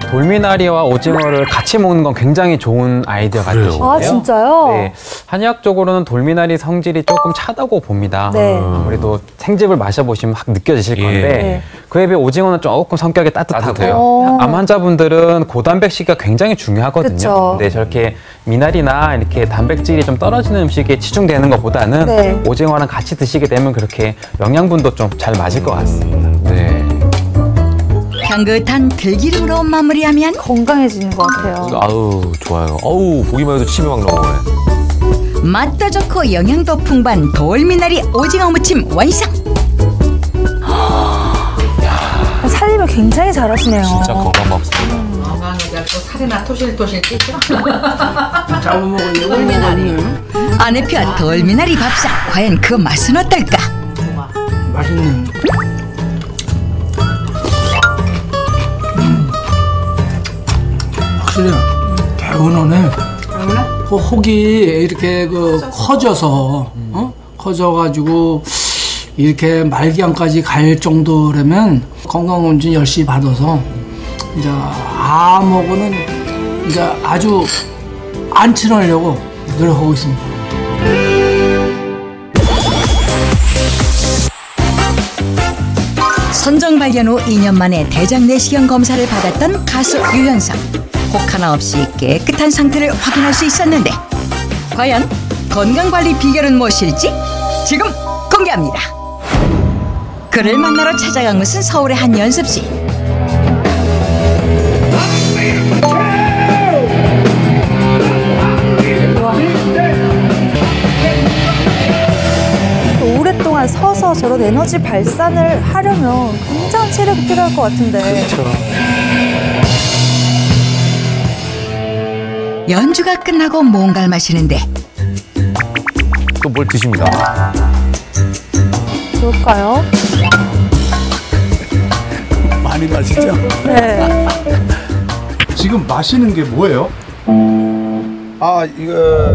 Speaker 18: 돌미나리와 오징어를 같이 먹는 건 굉장히 좋은 아이디어 같으신데요.
Speaker 15: 아, 진짜요?
Speaker 18: 네, 한의학적으로는 돌미나리 성질이 조금 차다고 봅니다.
Speaker 15: 네.
Speaker 18: 아무래도 생즙을 마셔보시면 확 느껴지실 건데
Speaker 15: 네.
Speaker 18: 그에 비해 오징어는 조금 성격이 따뜻하고요. 암 환자분들은 고단백식이 굉장히 중요하거든요.
Speaker 15: 그쵸.
Speaker 18: 근데 저렇게 미나리나 이렇게 단백질이 좀 떨어지는 음식에 치중되는 것보다는
Speaker 15: 네.
Speaker 18: 오징어랑 같이 드시게 되면 그렇게 영양분도 좀 잘 맞을 것 같습니다.
Speaker 6: 네.
Speaker 1: 향긋한 들기름으로 마무리하면
Speaker 15: 건강해지는 것 같아요.
Speaker 6: 아우 좋아요. 아우 보기만 해도 침이 막 넘어오네.
Speaker 1: 맛도 좋고 영양도 풍부한 돌미나리 오징어 무침 완성.
Speaker 15: 살림을 굉장히 잘하시네요.
Speaker 6: 진짜 건강 먹습니다.
Speaker 19: 건강하게 또 살이나 토실토실 찌죠.
Speaker 16: 잡아먹은
Speaker 19: 돌미나리.
Speaker 1: 아내표 돌미나리 밥상 과연 그 맛은 어떨까?
Speaker 16: 맛있네. 확실히 개운하네. 그 혹이 이렇게 커져서 커져가지고 이렇게 말기암까지 갈 정도라면 건강검진 열심히 받아서 이제 암하고는 이제 아주 안 친하려고 노력하고 있습니다.
Speaker 1: 선정 발견 후 2년 만에 대장 내시경 검사를 받았던 가수 유현상. 혹 하나 없이 깨끗한 상태를 확인할 수 있었는데 과연 건강관리 비결은 무엇일지 지금 공개합니다. 그를 만나러 찾아간 것은 서울의 한 연습실.
Speaker 15: 오랫동안 서서 저런 에너지 발산을 하려면 굉장한 체력이 필요할 것 같은데.
Speaker 1: 연주가 끝나고 뭔가를 마시는데
Speaker 6: 또 뭘 드십니다.
Speaker 15: 뭘까요?
Speaker 10: 많이 마시죠?
Speaker 15: 네.
Speaker 3: 지금 마시는 게 뭐예요?
Speaker 10: 아, 이거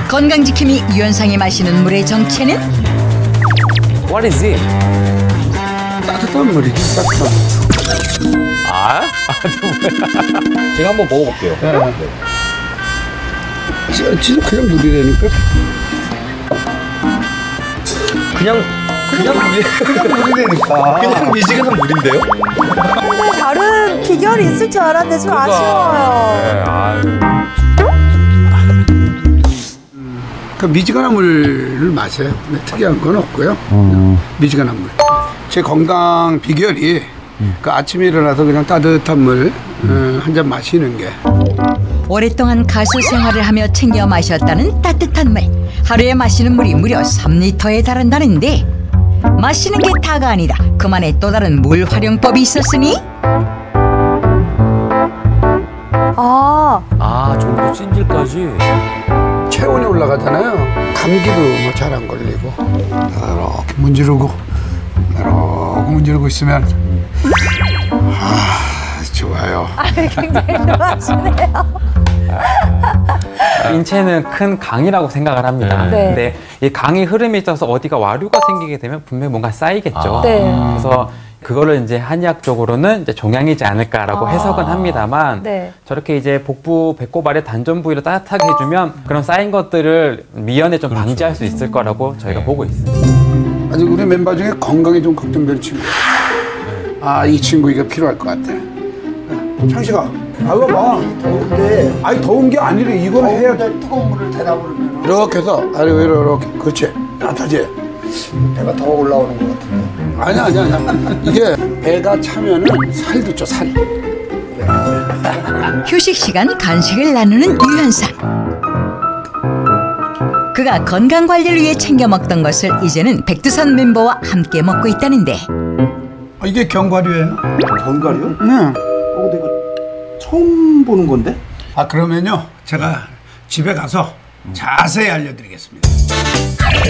Speaker 1: 건강지킴이 유현상이 마시는 물의 정체는?
Speaker 6: What is it?
Speaker 10: 따뜻한 물이지, 따뜻한.
Speaker 6: 아? 제가 한번 먹어볼게요.
Speaker 10: 네. 진짜 그냥 물이라니까.
Speaker 6: 그냥
Speaker 10: 물이라니까.
Speaker 6: 그냥 미지근한 물인데요?
Speaker 15: 근데 다른 비결이 있을 줄 알았는데 좀 아쉬워요.
Speaker 6: 네, 아유.
Speaker 10: 그 미지근한 물을 마셔요. 네, 특이한 건 없고요. 미지근한 물. 제 건강 비결이 그 아침에 일어나서 그냥 따뜻한 물 한 잔 마시는 게.
Speaker 1: 오랫동안 가수 생활을 하며 챙겨 마셨다는 따뜻한 물. 하루에 마시는 물이 무려 3리터에 달한다는데 마시는 게 다가 아니다. 그만의 또 다른 물 활용법이 있었으니
Speaker 6: 좀 더 찜질까지.
Speaker 10: 체온이 올라가잖아요. 감기도 뭐 잘 안 걸리고. 이렇게 문지르고 있으면 좋아요.
Speaker 15: 굉장히 좋아하시네요.
Speaker 18: 인체는 큰 강이라고 생각을 합니다.
Speaker 15: 네.
Speaker 18: 근데 이 강의 흐름에 있어서 어디가 와류가 생기게 되면 분명히 뭔가 쌓이겠죠.
Speaker 15: 네.
Speaker 18: 그래서 그거를 이제 한의학적으로는 이제 종양이지 않을까라고 해석은 합니다만
Speaker 15: 네.
Speaker 18: 저렇게 이제 복부, 배꼽 아래 단전 부위를 따뜻하게 해주면 그런 쌓인 것들을 미연에 좀 방지할 수 있을 거라고 저희가 보고 있습니다.
Speaker 10: 아직 우리 멤버 중에 건강이 좀 걱정되는 친구예요. 이 친구 이거 필요할 것 같아. 창식아, 이거 봐. 더운데. 아니 더운 게 아니라 이걸 해야 돼. 뜨거운 물을 대다 버리면 이렇게 해서 아래 위로 이렇게. 그렇지. 따뜻하지. 배가 더 올라오는 것 같은데. 아니야. 이게 배가 차면은 살도 쪄 살.
Speaker 1: 휴식 시간 간식을 나누는 유현상. 그가 건강 관리를 위해 챙겨 먹던 것을 이제는 백두산 멤버와 함께 먹고 있다는데.
Speaker 10: 이게 견과류예요.
Speaker 3: 견과류?
Speaker 10: 네.
Speaker 3: 근데 이거 처음 보는 건데?
Speaker 10: 그러면요 제가 집에 가서 자세히 알려드리겠습니다.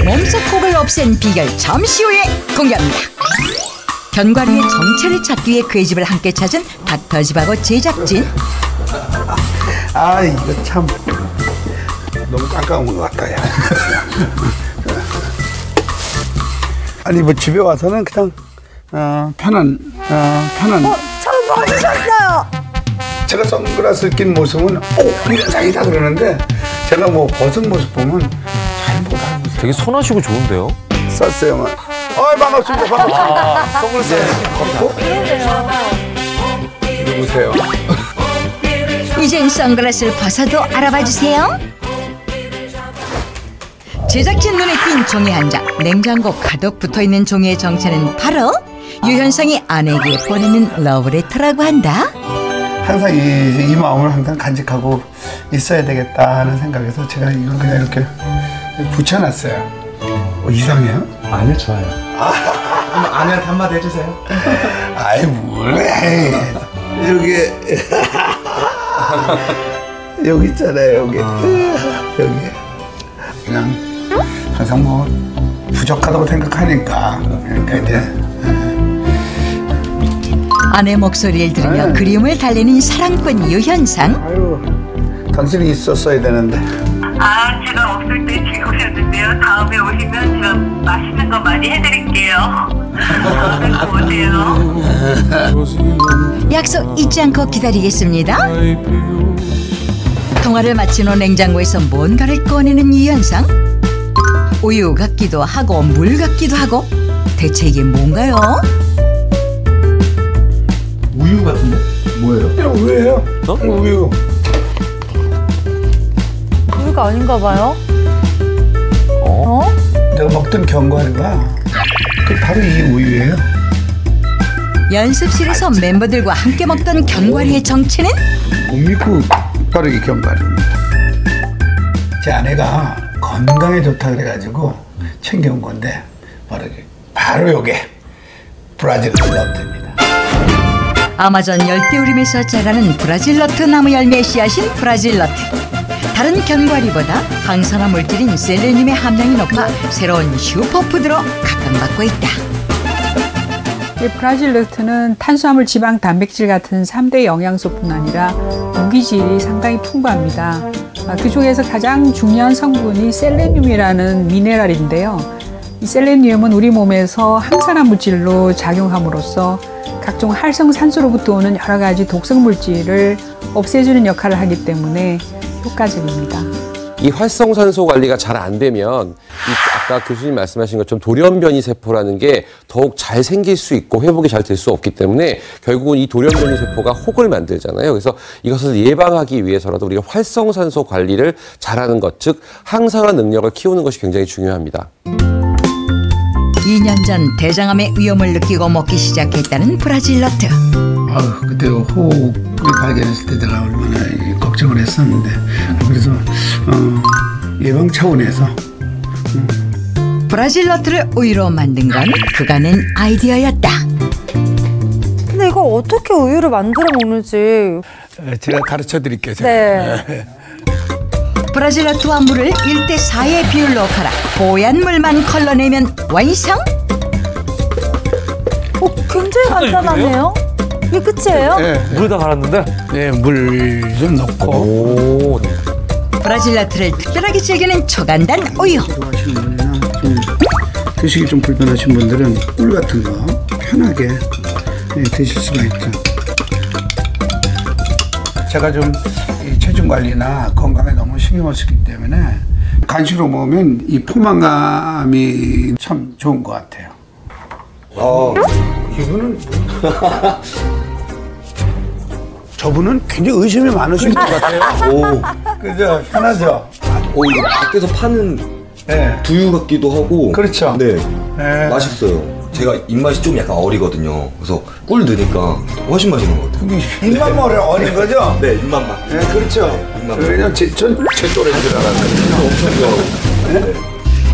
Speaker 1: 몸속 혹을 없앤 비결 잠시 후에 공개합니다. 견과류의 정체를 찾기 위해 그의 집을 함께 찾은 닥터집하고 제작진.
Speaker 10: 이거 참 너무 깜깜한 것 같다. 야. 아니 뭐 집에 와서는 그냥 편한.
Speaker 15: 처음 벗으셨어요.
Speaker 10: 제가 선글라스를 낀 모습은 유현상이다 그러는데 제가 뭐 벗은 모습 보면 잘 못 알아보세요.
Speaker 6: 되게 선하시고 좋은데요?
Speaker 10: 썼어요. 반갑습니다. 반갑습니다.
Speaker 6: 선글라스
Speaker 10: 누구세요?
Speaker 1: 이젠 선글라스를 벗어도 알아봐 주세요. 제작진 눈에 띈 종이 한 장. 냉장고 가득 붙어있는 종이의 정체는 바로 유현상이 아내에게 보내는 러브레터라고 한다.
Speaker 10: 항상 이 마음을 항상 간직하고 있어야 되겠다 하는 생각에서 제가 이걸 그냥 이렇게 붙여놨어요. 이상해요?
Speaker 3: 아니요, 좋아요. 그럼 아내한테 한마디 해주세요.
Speaker 10: 아이 뭘 해. 여기 있잖아요. 여기. 그냥 항상 뭐 부족하다고 생각하니까 그러니까 이제
Speaker 1: 아내 목소리를 들으며 그리움을 달래는 사랑꾼 유현상.
Speaker 10: 아유, 당신이 있었어야 되는데.
Speaker 21: 제가 없을 때 즐거우셨는데요. 다음에 오시면 제가 맛있는 거 많이 해드릴게요. 오세요.
Speaker 1: 약속 잊지 않고 기다리겠습니다. 통화를 마친 후 냉장고에서 뭔가를 꺼내는 유현상. 우유 같기도 하고 물 같기도 하고 대체 이게 뭔가요?
Speaker 3: 우유 같은데? 뭐예요?
Speaker 10: 우유예요. 우유.
Speaker 15: 우유가 아닌가 봐요.
Speaker 10: 내가 먹던 견과류가 바로 이 우유예요.
Speaker 1: 연습실에서 멤버들과 함께 먹던 견과류의 정체는?
Speaker 10: 못 믿고 바로 이 견과류입니다. 제 아내가 건강에 좋다 그래가지고 챙겨온 건데 바로 요게 브라질 너트입니다.
Speaker 1: 아마존 열대우림에서 자라는 브라질 너트 나무 열매의 씨앗인 브라질 너트. 다른 견과류보다 항산화 물질인 셀레늄의 함량이 높아 새로운 슈퍼푸드로 각광받고 있다.
Speaker 20: 이 브라질 너트는 탄수화물, 지방, 단백질 같은 3대 영양소뿐 아니라 무기질이 상당히 풍부합니다. 그 중에서 가장 중요한 성분이 셀레늄이라는 미네랄인데요. 이 셀레늄은 우리 몸에서 항산화 물질로 작용함으로써 각종 활성산소로부터 오는 여러 가지 독성 물질을 없애주는 역할을 하기 때문에 효과적입니다.
Speaker 9: 이 활성산소 관리가 잘 안 되면 아까 교수님 말씀하신 것처럼 돌연변이 세포라는 게 더욱 잘 생길 수 있고 회복이 잘 될 수 없기 때문에 결국은 이 돌연변이 세포가 혹을 만들잖아요. 그래서 이것을 예방하기 위해서라도 우리가 활성산소 관리를 잘하는 것, 즉 항산화 능력을 키우는 것이 굉장히 중요합니다.
Speaker 1: 2년 전 대장암의 위험을 느끼고 먹기 시작했다는 브라질 너트.
Speaker 10: 그때 호흡을 발견했을 때 내가 얼마나 걱정을 했었는데 그래서 예방 차원에서
Speaker 1: 브라질 너트를 우유로 만든 건 그가 낸 아이디어였다.
Speaker 15: 근데 이거 어떻게 우유를 만들어 먹는지
Speaker 10: 제가 가르쳐 드릴게요.
Speaker 15: 네.
Speaker 1: 브라질 너트와 물을 1대4의 비율로 갈아 뽀얀 물만 걸러내면 완성?
Speaker 15: 굉장히 간단하네요. 이게 끝이에요?
Speaker 10: 네.
Speaker 6: 물에다 갈았는데?
Speaker 10: 네, 물 좀 넣고.
Speaker 1: 브라질 너트를 특별하게 즐기는 초간단 우유.
Speaker 10: 드시기 좀 불편하신 분들은 꿀 같은 거 편하게 드실 수가 있죠. 제가 좀 체중 관리나 건강에 너무 신경을 쓰기 때문에 간식으로 먹으면 이 포만감이 참 좋은 것 같아요. 이분은 저분은 굉장히 의심이 많으신 것 같아요. 그죠? 편하죠?
Speaker 22: 이거 밖에서 파는 두유 같기도 하고.
Speaker 10: 그렇죠.
Speaker 22: 네. 맛있어요. 제가 입맛이 좀 약간 어리거든요. 그래서 꿀 넣으니까 훨씬 맛있는 것 같아요.
Speaker 10: 입맛만 어린 거죠?
Speaker 22: 네, 입맛만.
Speaker 10: 네, 그렇죠. 왜냐면 제 또래인 줄 알았거든요. 엄청 좋아하고.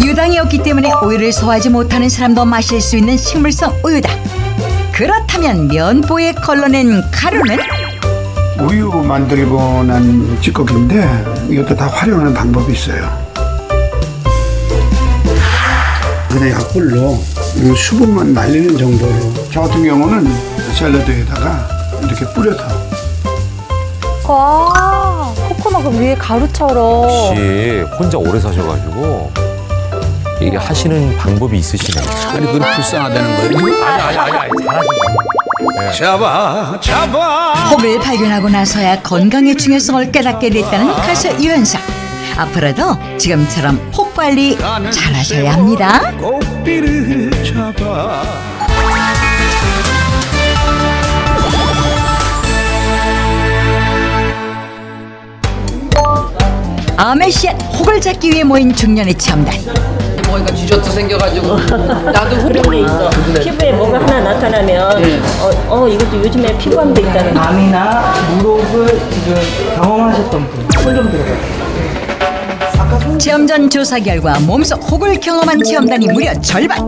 Speaker 1: 유당이 없기 때문에 우유를 소화하지 못하는 사람도 마실 수 있는 식물성 우유다. 그렇다면 면보에 걸러낸 가루는?
Speaker 10: 우유 만들고 난 찌꺼기인데 이것도 다 활용하는 방법이 있어요. 그냥 약불로 수분만 날리는 정도로. 저 같은 경우는 샐러드에다가 이렇게 뿌려서.
Speaker 15: 와, 코코넛 위에 가루처럼.
Speaker 6: 역시 혼자 오래 사셔가지고 이게 하시는 방법이 있으시네요.
Speaker 10: 아니 그걸 불쌍하다는 거예요?
Speaker 6: 아니 잘하신다. 네.
Speaker 10: 잡아.
Speaker 1: 혹을 발견하고 나서야 건강의 중요성을 깨닫게 됐다는 가수 유연석. 앞으로도 지금처럼 혹 관리 잘하셔야 합니다.
Speaker 10: 고삐를 잡아.
Speaker 1: 암의 씨앗 혹을 잡기 위해 모인 중년의 체험단.
Speaker 2: 뭐가 쥐젖도 생겨가지고 나도
Speaker 4: 그런 게 있어. 피부에 뭐가 하나 나타나면 이것도 요즘에 피부암도 있다는.
Speaker 5: 암이나 무록을 지금 경험하셨던 분 손 좀 들어봐요.
Speaker 1: 체험 전 조사 결과 몸속 혹을 경험한 체험단이 무려 절반.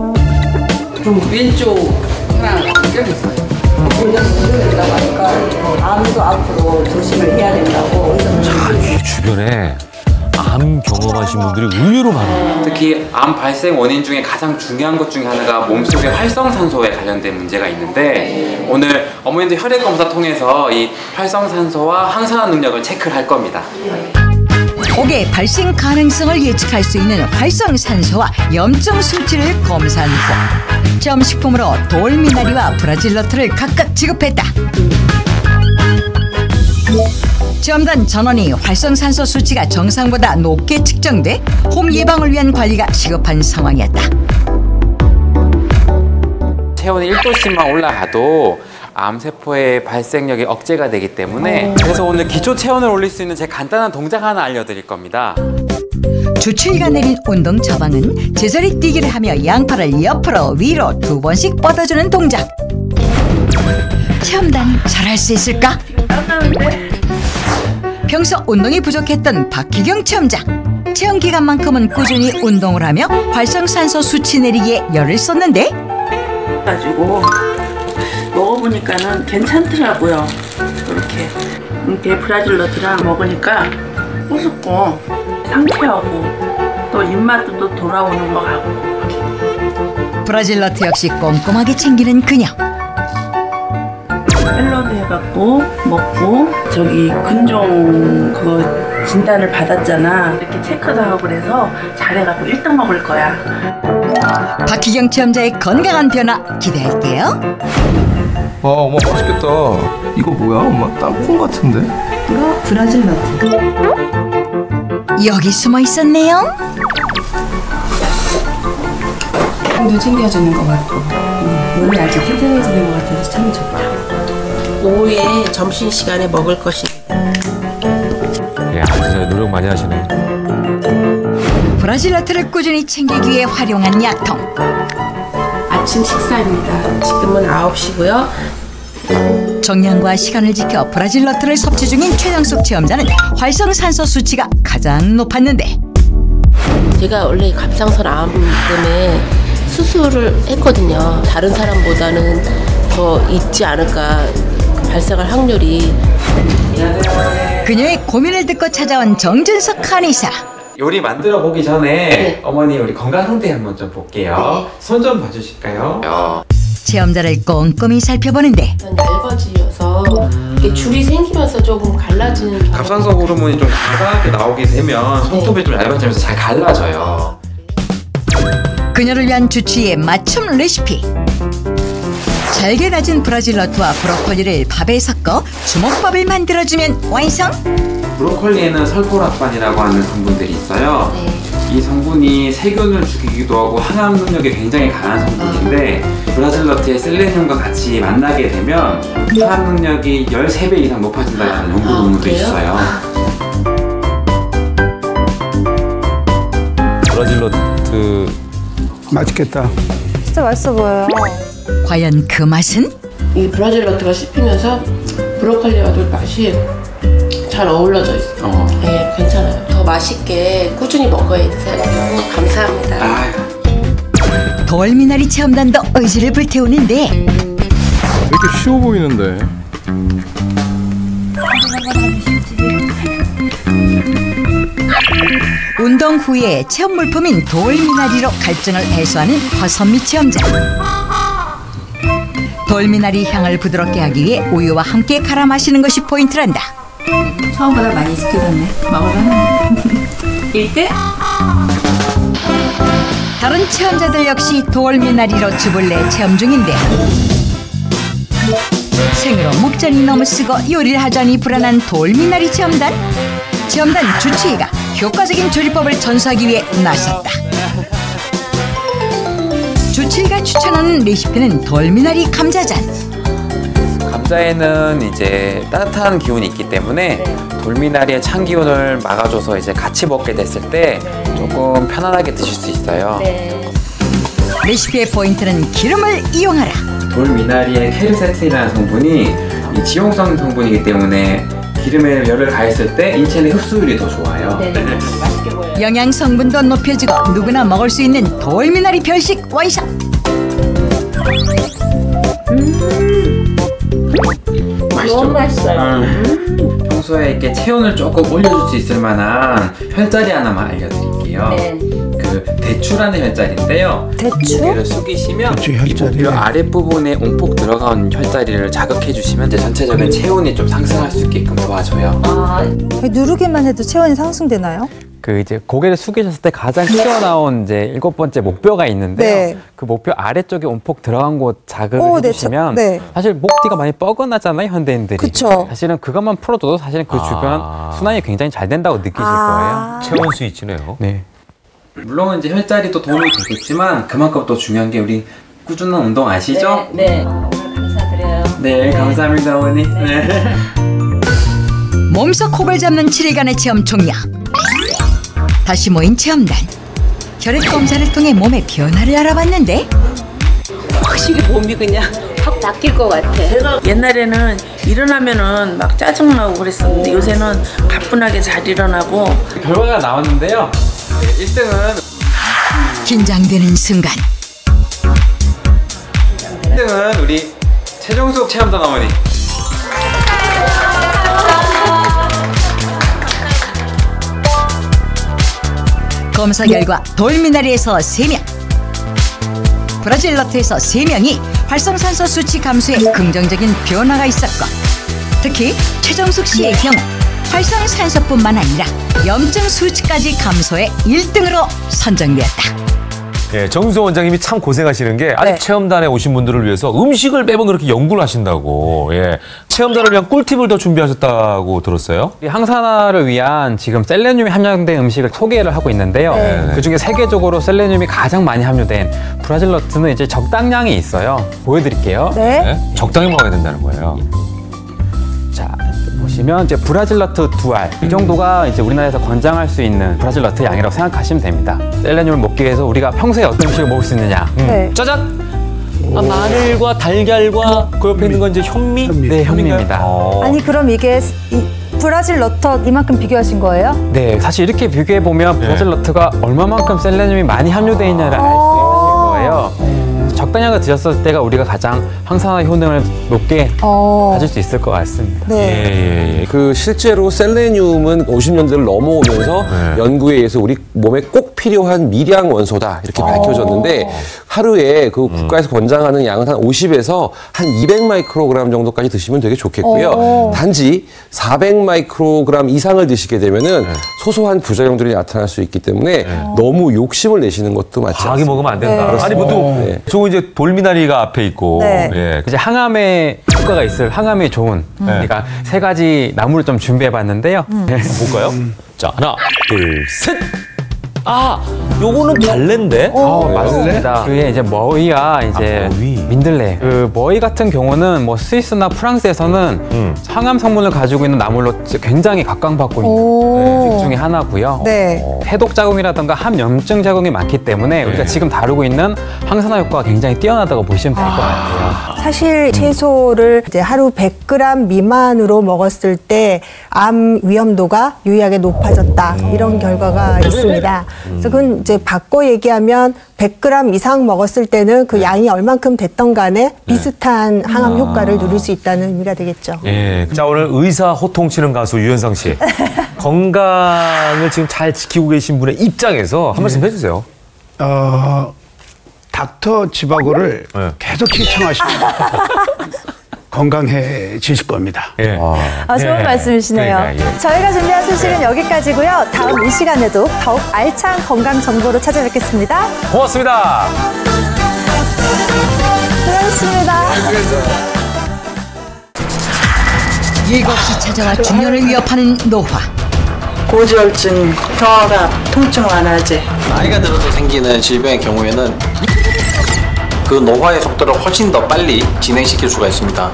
Speaker 2: 좀 왼쪽 하나 생겨있어요.
Speaker 4: 암도 앞으로 조심을 해야 된다고.
Speaker 6: 자, 이 주변에 암 경험하신 분들이 의외로 많아요.
Speaker 7: 특히 암 발생 원인 중에 가장 중요한 것 중에 하나가 몸속의 활성산소에 관련된 문제가 있는데 오늘 어머님들 혈액 검사 통해서 이 활성산소와 항산화 능력을 체크를 할 겁니다.
Speaker 1: 혹의 발생 가능성을 예측할 수 있는 활성산소와 염증 수치를 검사한 후 체험식품으로 돌미나리와 브라질너트를 각각 지급했다. 체험단 전원이 활성산소 수치가 정상보다 높게 측정돼 혹 예방을 위한 관리가 시급한 상황이었다.
Speaker 7: 체온이 1도씩만 올라가도 암세포의 발생력이 억제가 되기 때문에 그래서 오늘 기초 체온을 올릴 수 있는 제 간단한 동작 하나 알려드릴 겁니다.
Speaker 1: 주 7일간 내린 운동 처방은 제자리 뛰기를 하며 양팔을 옆으로 위로 2번씩 뻗어주는 동작. 체험단 잘할 수 있을까? 평소 운동이 부족했던 박희경 체험장. 체험 기간만큼은 꾸준히 운동을 하며 활성산소 수치 내리기에 열을 썼는데
Speaker 4: 가지고 먹어보니까는 괜찮더라고요. 이렇게 브라질너트랑 먹으니까 우습고 상쾌하고 또 입맛도 또 돌아오는 것 같고.
Speaker 1: 브라질너트 역시 꼼꼼하게 챙기는 그녀.
Speaker 4: 샐러드 해갖고 먹고 저기 근종 그거 진단을 받았잖아. 이렇게 체크도 하고 그래서 잘해갖고 1등 먹을 거야.
Speaker 1: 박희경 체험자의 건강한 변화 기대할게요.
Speaker 22: 와 엄마 맛있겠다. 이거 뭐야 엄마? 땅콩 같은데?
Speaker 4: 이거 브라질너트.
Speaker 1: 여기 숨어 있었네요.
Speaker 4: 도 챙겨주는 것 같고 몸이 아주 튼튼해지는 것 같아서 참 좋다. 오후에 점심시간에 먹을 것입니다.
Speaker 6: 야, 진짜 노력 많이 하시네.
Speaker 1: 브라질너트를 꾸준히 챙기기 위해 활용한 약통.
Speaker 4: 아침 식사입니다. 지금은 9시고요.
Speaker 1: 정량과 시간을 지켜 브라질너트를 섭취 중인 최정숙 체험자는 활성산소 수치가 가장 높았는데
Speaker 23: 제가 원래 갑상선 암 때문에 수술을 했거든요. 다른 사람보다는 더 있지 않을까 발생할 확률이.
Speaker 1: 그녀의 고민을 듣고 찾아온 정준석 한의사.
Speaker 7: 요리 만들어 보기 전에 어머니 우리 건강 상태 한번 좀 볼게요. 손 좀 봐주실까요?
Speaker 1: 체험자를 꼼꼼히 살펴보는데
Speaker 23: 얇아지어서 이렇게 줄이 생기면서 조금 갈라지는.
Speaker 7: 갑상선 호르몬이 좀 과다하게 나오게 되면 손톱이 좀 얇아지면서 잘 갈라져요.
Speaker 1: 그녀를 위한 주치의 맞춤 레시피. 잘게 다진 브라질너트와 브로콜리를 밥에 섞어 주먹밥을 만들어주면 완성.
Speaker 7: 브로콜리에는 설포라판이라고 하는 성분들이 있어요. 이 성분이 세균을 죽이기도 하고 항암 능력이 굉장히 강한 성분인데 브라질너트의 셀레늄과 같이 만나게 되면 항암 능력이 13배 이상 높아진다는 연구 논문도 있어요.
Speaker 6: 브라질너트
Speaker 10: 맛있겠다.
Speaker 15: 진짜 맛있어 보여요.
Speaker 1: 과연 그 맛은?
Speaker 23: 이 브라질너트가 씹히면서 브로콜리와도 맛이 잘 어우러져 있어요. 네, 괜찮아요. 더 맛있게 꾸준히 먹어야 되세요. 감사합니다.
Speaker 1: 돌미나리 체험단도 의지를 불태우는데
Speaker 22: 이렇게 쉬워 보이는데.
Speaker 1: 운동 후에 체험 물품인 돌미나리로 갈증을 해소하는 허선미 체험자. 돌미나리 향을 부드럽게 하기 위해 우유와 함께 갈아 마시는 것이 포인트란다.
Speaker 4: 처음보다 많이 익숙해졌네. 먹을만하네.
Speaker 19: 1대?
Speaker 1: 다른 체험자들 역시 돌미나리로 즙을 내 체험 중인데 생으로 목전이 넘어쓰고 요리를 하자니 불안한 돌미나리 체험단. 체험단 주치의가 효과적인 조리법을 전수하기 위해 나섰다. 주치의가 추천하는 레시피는 돌미나리 감자전.
Speaker 18: 감자에는 이제 따뜻한 기운이 있기 때문에 돌미나리의 찬 기운을 막아줘서 이제 같이 먹게 됐을 때 조금 편안하게 드실 수 있어요.
Speaker 1: 레시피의 포인트는 기름을 이용하라.
Speaker 7: 돌미나리의 케르세틴이라는 성분이 이 지용성 성분이기 때문에 기름에 열을 가했을 때 인체 내 흡수율이 더 좋아요.
Speaker 1: 영양 성분도 높여주고 누구나 먹을 수 있는 돌미나리 별식 완성.
Speaker 7: 너무 맛있어요. 평소에 이렇게 체온을 조금 올려줄 수 있을 만한 혈자리 하나만 알려드릴게요. 그 대추라는 혈자리인데요.
Speaker 15: 대추?
Speaker 7: 고개를 숙이시면 목표 아랫부분에 온폭 들어간 혈자리를 자극해 주시면 이제 전체적인 체온이 좀 상승할 수 있게끔 도와줘요.
Speaker 15: 누르기만 해도 체온이 상승되나요?
Speaker 18: 그 이제 고개를 숙이셨을 때 가장 튀어나온 이제 7번째 목뼈가 있는데요. 그 목뼈 아래쪽에 온폭 들어간 곳 자극을 해주시면 사실 목 뒤가 많이 뻐근하잖아요, 현대인들이.
Speaker 15: 그쵸.
Speaker 18: 사실은 그것만 풀어줘도 사실은 그 주변 순환이 굉장히 잘 된다고 느끼실 거예요.
Speaker 6: 체온 스위치네요.
Speaker 18: 네.
Speaker 7: 물론 이제 혈자리도 도움이 되겠지만 그만큼 또 중요한 게 우리 꾸준한 운동 아시죠?
Speaker 19: 네. 오늘 감사드려요.
Speaker 7: 네, 감사합니다, 어머니. 네.
Speaker 1: 몸속 혹을 잡는 7일간의 체험 종료. 다시 모인 체험단. 혈액 검사를 통해 몸의 변화를 알아봤는데
Speaker 23: 확실히 몸이 그냥 확 바뀔 것 같아.
Speaker 4: 제가 옛날에는 일어나면은 막 짜증나고 그랬었는데 요새는 가뿐하게 잘 일어나고.
Speaker 18: 결과가 나왔는데요. 1등은
Speaker 1: 긴장되는 순간.
Speaker 18: 1등은 우리 최종숙 체험단 어머니.
Speaker 1: 검사 결과 돌미나리에서 3명, 브라질 너트에서 3명이 활성산소 수치 감소에 긍정적인 변화가 있었고, 특히 최정숙 씨의 경우 활성산소뿐만 아니라 염증 수치까지 감소해 1등으로 선정되었다.
Speaker 6: 예, 정수호 원장님이 참 고생하시는 게 아직 체험단에 오신 분들을 위해서 음식을 매번 그렇게 연구를 하신다고. 예. 체험단을 위한 꿀팁을 더 준비하셨다고 들었어요.
Speaker 18: 항산화를 위한 지금 셀레늄이 함유된 음식을 소개를 하고 있는데요. 그중에 세계적으로 셀레늄이 가장 많이 함유된 브라질 너트는 이제 적당량이 있어요. 보여드릴게요.
Speaker 6: 적당히 먹어야 된다는 거예요.
Speaker 18: 자, 보시면 이제 브라질 너트 2알 이 정도가 이제 우리나라에서 권장할 수 있는 브라질 너트 양이라고 생각하시면 됩니다. 셀레늄을 먹기 위해서 우리가 평소에 어떤 음식을 먹을 수 있느냐?
Speaker 6: 짜잔! 마늘과 달걀과 그 옆에 있는 건 이제 현미?
Speaker 18: 네, 현미입니다.
Speaker 15: 아니 그럼 이게 브라질 너트 이만큼 비교하신 거예요?
Speaker 18: 네, 사실 이렇게 비교해 보면 브라질 너트가 얼마만큼 셀레늄이 많이 함유되어 있냐를 알 수 있는 거예요. 적당량을 드셨을 때가 우리가 가장 항산화 효능을 높게 가질 수 있을 것 같습니다.
Speaker 9: 그 실제로 셀레늄은 50년대를 넘어오면서 연구에 의해서 우리 몸에 꼭 필요한 미량 원소다 이렇게 밝혀졌는데 하루에 그 국가에서 권장하는 양은 한 50에서 한 200 마이크로그램 정도까지 드시면 되게 좋겠고요. 단지 400 마이크로그램 이상을 드시게 되면은 소소한 부작용들이 나타날 수 있기 때문에 너무 욕심을 내시는 것도 맞지 않습니다.
Speaker 6: 과하게 먹으면 안 된다. 아니 보통 저 이제 돌미나리가 앞에 있고
Speaker 18: 이제 항암에 효과가 있을 항암에 좋은 그러니까 3가지 나무를 좀 준비해봤는데요.
Speaker 6: 볼까요? 자, 하나, 둘, 셋. 아, 요거는 발레인데?
Speaker 18: 맞습니다. 그게 이제 머위와 이제 민들레. 그 머위 같은 경우는 뭐 스위스나 프랑스에서는 항암 성분을 가지고 있는 나물로 굉장히 각광받고 있는 음식 중에 하나고요. 해독 작용이라든가 함염증 작용이 많기 때문에 우리가 지금 다루고 있는 항산화 효과가 굉장히 뛰어나다고 보시면 될 것 같아요.
Speaker 8: 사실 채소를 이제 하루 100g 미만으로 먹었을 때 암 위험도가 유의하게 높아졌다 이런 결과가 있습니다. 그래서 그건 이제 바꿔 얘기하면 100g 이상 먹었을 때는 그 양이 얼만큼 됐던 간에 비슷한 항암 효과를 누릴 수 있다는 의미가 되겠죠.
Speaker 6: 예. 자, 오늘 의사 호통치는 가수 유현상 씨. 건강을 지금 잘 지키고 계신 분의 입장에서 한 말씀 해주세요.
Speaker 10: 닥터 지바고를 계속 시청하십니다. 건강해지실 겁니다.
Speaker 3: 예.
Speaker 15: 좋은 말씀이시네요.
Speaker 3: 그러니까, 예.
Speaker 15: 저희가 준비한 소식은 여기까지고요. 다음 이 시간에도 더욱 알찬 건강 정보로 찾아뵙겠습니다.
Speaker 6: 고맙습니다.
Speaker 15: 수고하셨습니다.
Speaker 1: 일곱시 찾아와 중년을 위협하는 노화.
Speaker 11: 고지혈증, 경화가 통증 완화제.
Speaker 12: 나이가 들어서 생기는 질병의 경우에는 그 노화의 속도를 훨씬 더 빨리 진행시킬 수가 있습니다.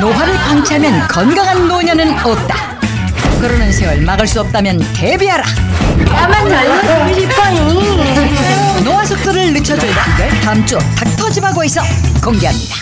Speaker 1: 노화를 방치하면 건강한 노년은 없다. 그러는 세월 막을 수 없다면 대비하라.
Speaker 21: 나만 날려주고 싶어요.
Speaker 1: 노화 속도를 늦춰줄 방법을 다음 주 닥터지바고에서 공개합니다.